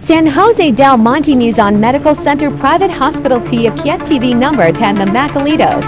San Jose del Monte Muson Medical Center Private Hospital Kiat TV number 10 The Macalitos.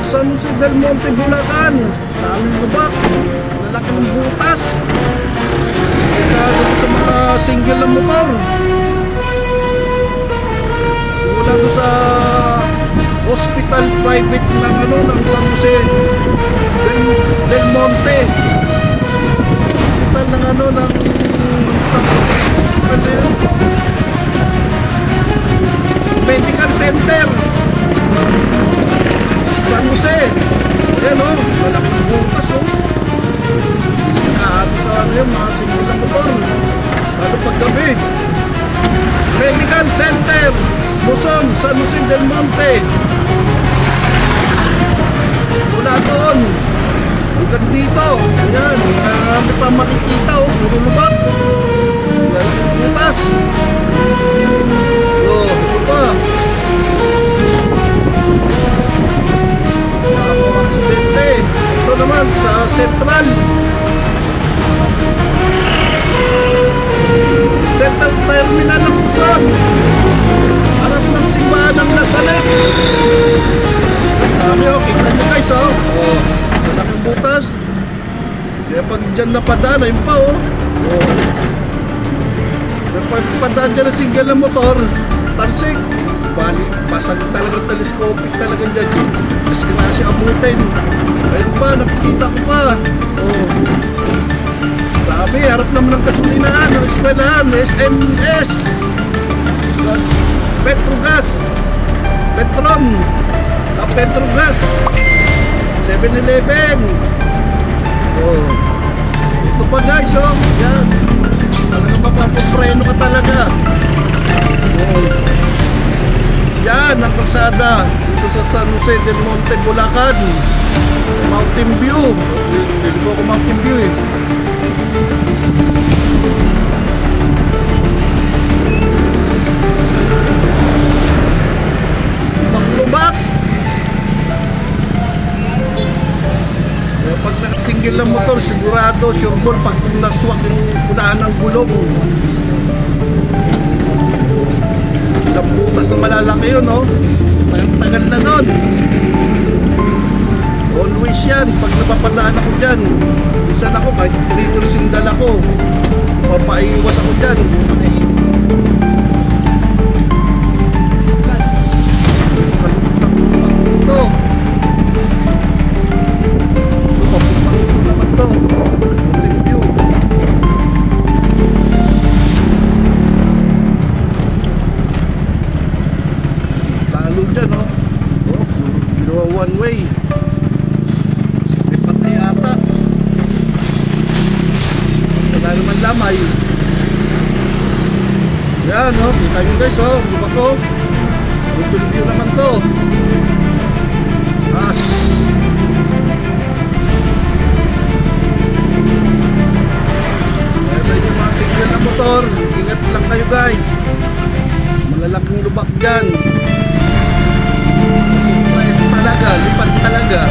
San Jose del Monte, Bulacan. Daming lubak, lalaki ng butas. Kaya sa mga single na motor. Simula ko sa hospital private ng ng San Jose del Monte. Hospital ng ng medical center San Jose. Ayan o, malaking butas o. Nakahato sa mga single na motor, lalo paggabi. Medical Center Muson, San Jose del Monte. Mula doon hanggang dito, ayan, marami pa makikita o, puro lubak. Malaking butas. Ito pa. Ito naman sa Central Terminal ng Muson, harap ng simbahan ng Nazaret. Dami o, kita nyo guys o. Malaking butas. Kaya pag dyan napadaan, ayun pa o. Pag padaan dyan na single na motor, talsik, bali, pasag talagang telescopic talagang dyan. Mas kasi abutin. Ayun pa, nakikita ko pa. Sabi, harap naman ng kasulinahan, ng eskwelahan, SMS, Petrogas, Petron, Petrogas, 7-Eleven. Ito pa guys, yan. Talagang mapapapreno ka talaga. Yan ang kalsada dito sa San Jose del Monte, Bulacan. Mountain View. Hindi ko ako Mountain View eh. Maglubak. Kaya pag nakasinggil ng motor, sigurado, sure ball, pag naswak yung unahan ng gulong. Ilang butas na malalaki yun, no? Tagal na nun. Always yan, pag napapadaan ako dyan, minsan ako, kahit 3 hours yung dala ko, papaiwas ako dyan. Ito. highway. Lipat na yata. Wala naman lamay. Yan, oh, kita nyo guys, oh, diba ko? Good view naman to. As kaya sa inyo mga single na motor, ingat lang kayo guys. Malalaking lubak dyan. Surprise talaga, lipat talaga.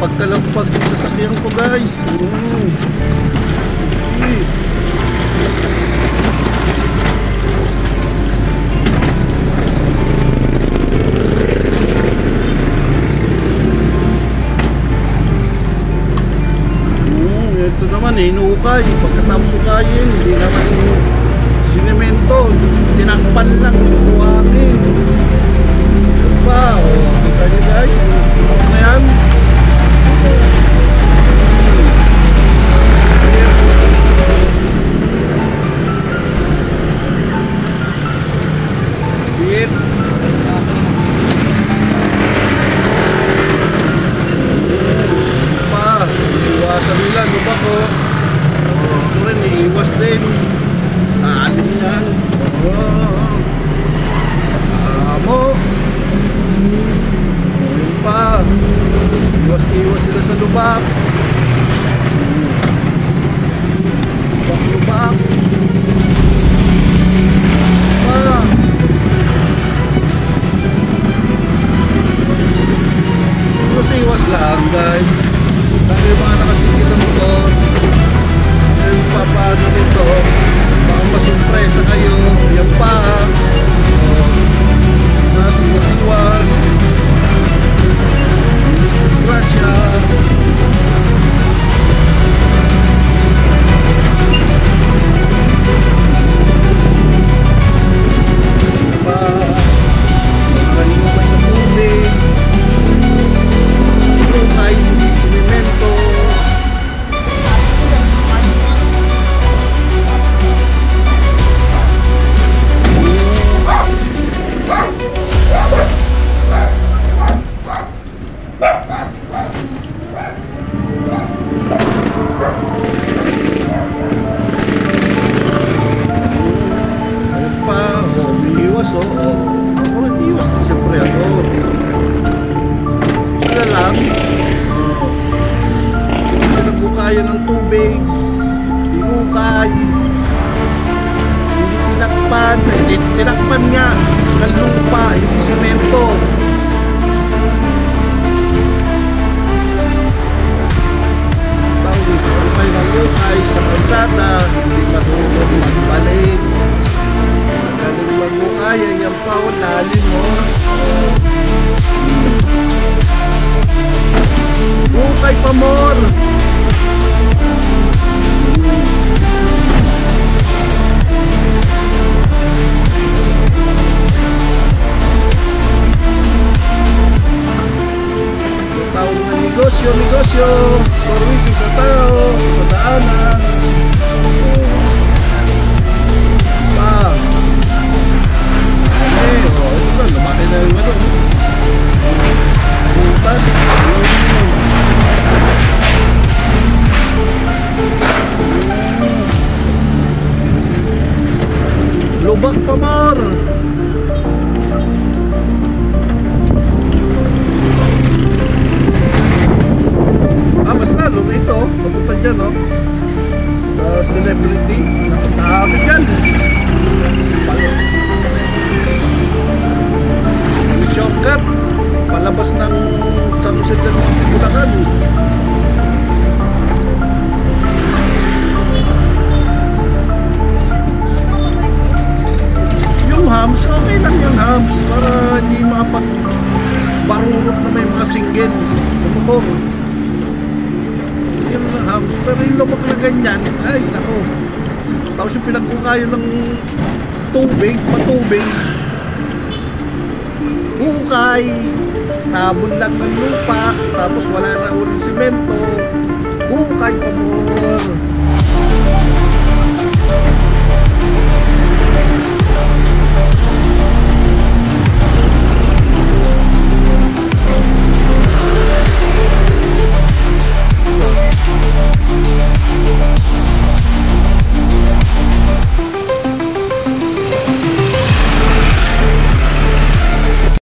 Pagkalampag yung sasakyan ko guys. Ito naman inuukay. Pagkatapos ukayin, hindi naman sinemento, tinakpan lang yung buhangin. Diba? Kita nyo guys, ano na yan? Iwasan nila, lupa ko. Ito rin, iiwas din. Naalim yan. Amo. Yun pa. Iwas sila sa lubak. Lubak. Kasi iwas lang guys. Dahil yung mga nakasigil na motor, yung papaano nito, baka masurpresa kayo. Yan pa. Natin iwas. Disgrasya. Kaya ng tubig, hinukay, hindi tinakpan nga ng lupa, hindi semento. Tawag hinukay ng lukay sa kalsada, hindi matulog magbalik. Magaling maghukay, yan pa, lalim mo. Hukay pa more. Tawag na negosyo, service sa tao, sa daanan. Ito, lumaki na yung ano. Butas. Hams, okay lang yun, Hams. Para hindi makapag-barurot na may mga single na motor. Yun lang, Hams. Pero yung lumag na ganyan, ay, nako. Tapos yung pinagkukayan ng tubig, patubig, hukay, tabon lang ng lupa, tapos wala na uling simento, hukay pa more.